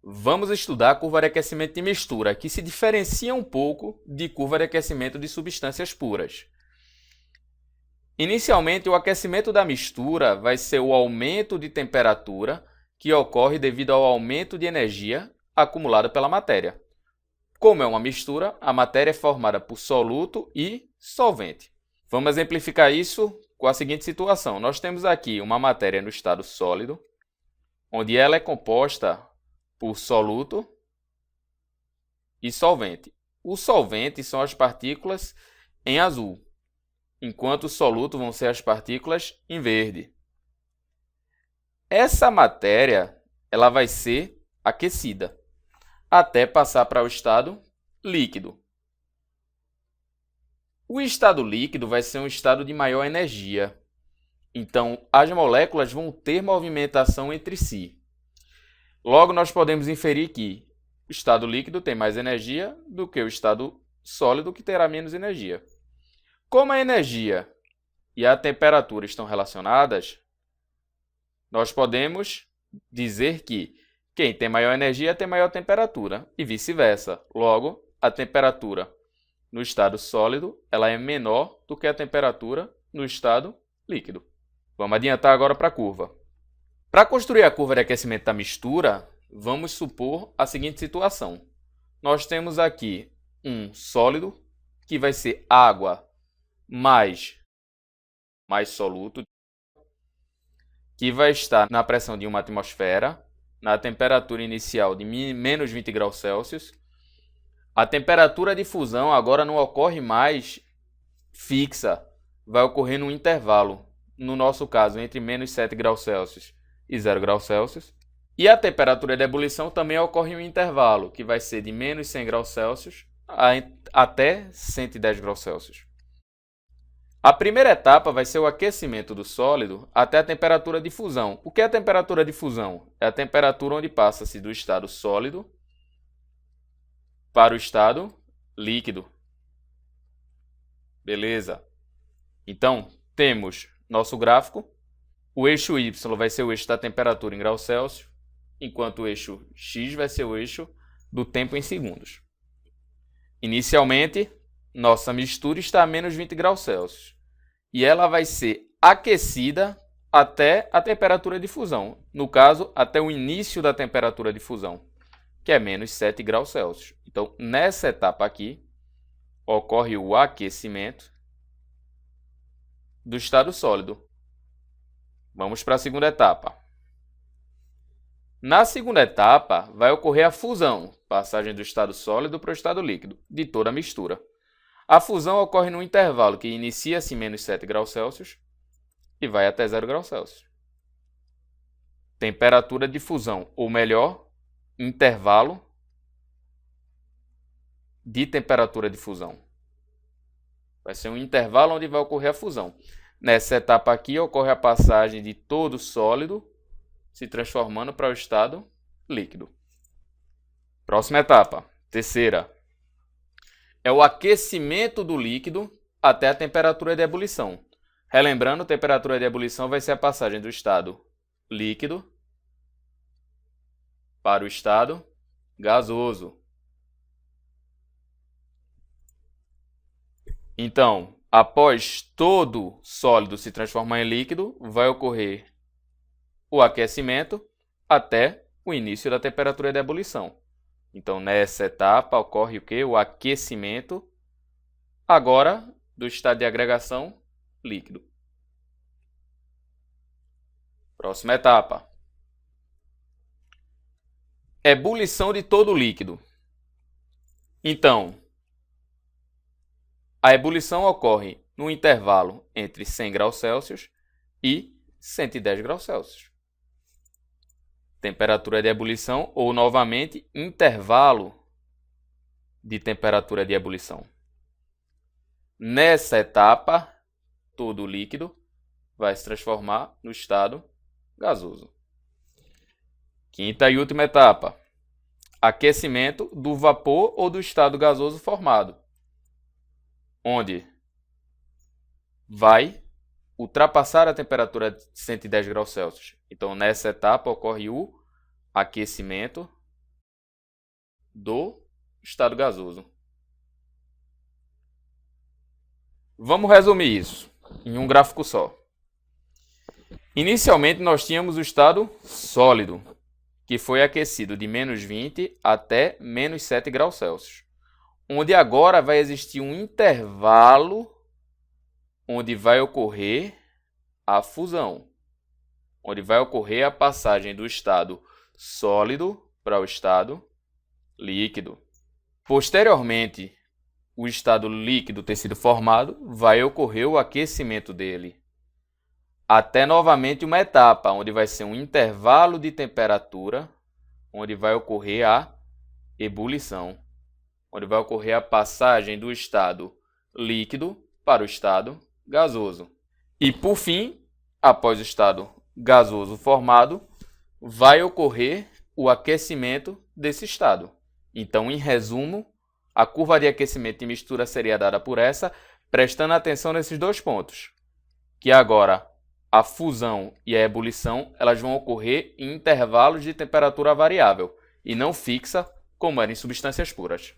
Vamos estudar a curva de aquecimento de mistura, que se diferencia um pouco de curva de aquecimento de substâncias puras. Inicialmente, o aquecimento da mistura vai ser o aumento de temperatura que ocorre devido ao aumento de energia acumulada pela matéria. Como é uma mistura, a matéria é formada por soluto e solvente. Vamos exemplificar isso com a seguinte situação. Nós temos aqui uma matéria no estado sólido, onde ela é composta por soluto e solvente. O solvente são as partículas em azul, enquanto o soluto vão ser as partículas em verde. Essa matéria ela vai ser aquecida até passar para o estado líquido. O estado líquido vai ser um estado de maior energia. Então, as moléculas vão ter movimentação entre si. Logo, nós podemos inferir que o estado líquido tem mais energia do que o estado sólido, que terá menos energia. Como a energia e a temperatura estão relacionadas, nós podemos dizer que quem tem maior energia tem maior temperatura e vice-versa. Logo, a temperatura no estado sólido ela é menor do que a temperatura no estado líquido. Vamos adiantar agora para a curva. Para construir a curva de aquecimento da mistura, vamos supor a seguinte situação. Nós temos aqui um sólido, que vai ser água mais soluto, que vai estar na pressão de uma atmosfera, na temperatura inicial de menos 20 graus Celsius. A temperatura de fusão agora não ocorre mais fixa, vai ocorrer num intervalo, no nosso caso, entre menos 7 graus Celsius e 0 graus Celsius. E a temperatura de ebulição também ocorre em um intervalo, que vai ser de menos 100 graus Celsius até 110 graus Celsius. A primeira etapa vai ser o aquecimento do sólido até a temperatura de fusão. O que é a temperatura de fusão? É a temperatura onde passa-se do estado sólido para o estado líquido. Beleza? Então, temos nosso gráfico. O eixo Y vai ser o eixo da temperatura em graus Celsius, enquanto o eixo X vai ser o eixo do tempo em segundos. Inicialmente, nossa mistura está a menos 20 graus Celsius e ela vai ser aquecida até a temperatura de fusão. No caso, até o início da temperatura de fusão, que é menos 7 graus Celsius. Então, nessa etapa aqui, ocorre o aquecimento do estado sólido. Vamos para a segunda etapa. Na segunda etapa, vai ocorrer a fusão, passagem do estado sólido para o estado líquido, de toda a mistura. A fusão ocorre num intervalo que inicia-se em menos 7 graus Celsius e vai até 0 graus Celsius. Temperatura de fusão, ou melhor, intervalo de temperatura de fusão. Vai ser um intervalo onde vai ocorrer a fusão. Nessa etapa aqui, ocorre a passagem de todo sólido se transformando para o estado líquido. Próxima etapa, terceira, é o aquecimento do líquido até a temperatura de ebulição. Relembrando, a temperatura de ebulição vai ser a passagem do estado líquido para o estado gasoso. Então, após todo sólido se transformar em líquido, vai ocorrer o aquecimento até o início da temperatura de ebulição. Então, nessa etapa, ocorre o quê? O aquecimento, agora, do estado de agregação líquido. Próxima etapa. Ebulição de todo o líquido. Então, a ebulição ocorre no intervalo entre 100 graus Celsius e 110 graus Celsius. Temperatura de ebulição ou, novamente, intervalo de temperatura de ebulição. Nessa etapa, todo o líquido vai se transformar no estado gasoso. Quinta e última etapa, aquecimento do vapor ou do estado gasoso formado, onde vai ultrapassar a temperatura de 110 graus Celsius. Então, nessa etapa, ocorre o aquecimento do estado gasoso. Vamos resumir isso em um gráfico só. Inicialmente nós tínhamos o estado sólido, que foi aquecido de menos 20 até menos 7 graus Celsius, onde agora vai existir um intervalo onde vai ocorrer a fusão, onde vai ocorrer a passagem do estado sólido para o estado líquido. Posteriormente, o estado líquido ter sido formado, vai ocorrer o aquecimento dele, até novamente uma etapa, onde vai ser um intervalo de temperatura, onde vai ocorrer a ebulição, onde vai ocorrer a passagem do estado líquido para o estado gasoso. E por fim, após o estado gasoso formado, vai ocorrer o aquecimento desse estado. Então, em resumo, a curva de aquecimento e mistura seria dada por essa, prestando atenção nesses dois pontos, que agora a fusão e a ebulição elas vão ocorrer em intervalos de temperatura variável e não fixa, como era em substâncias puras.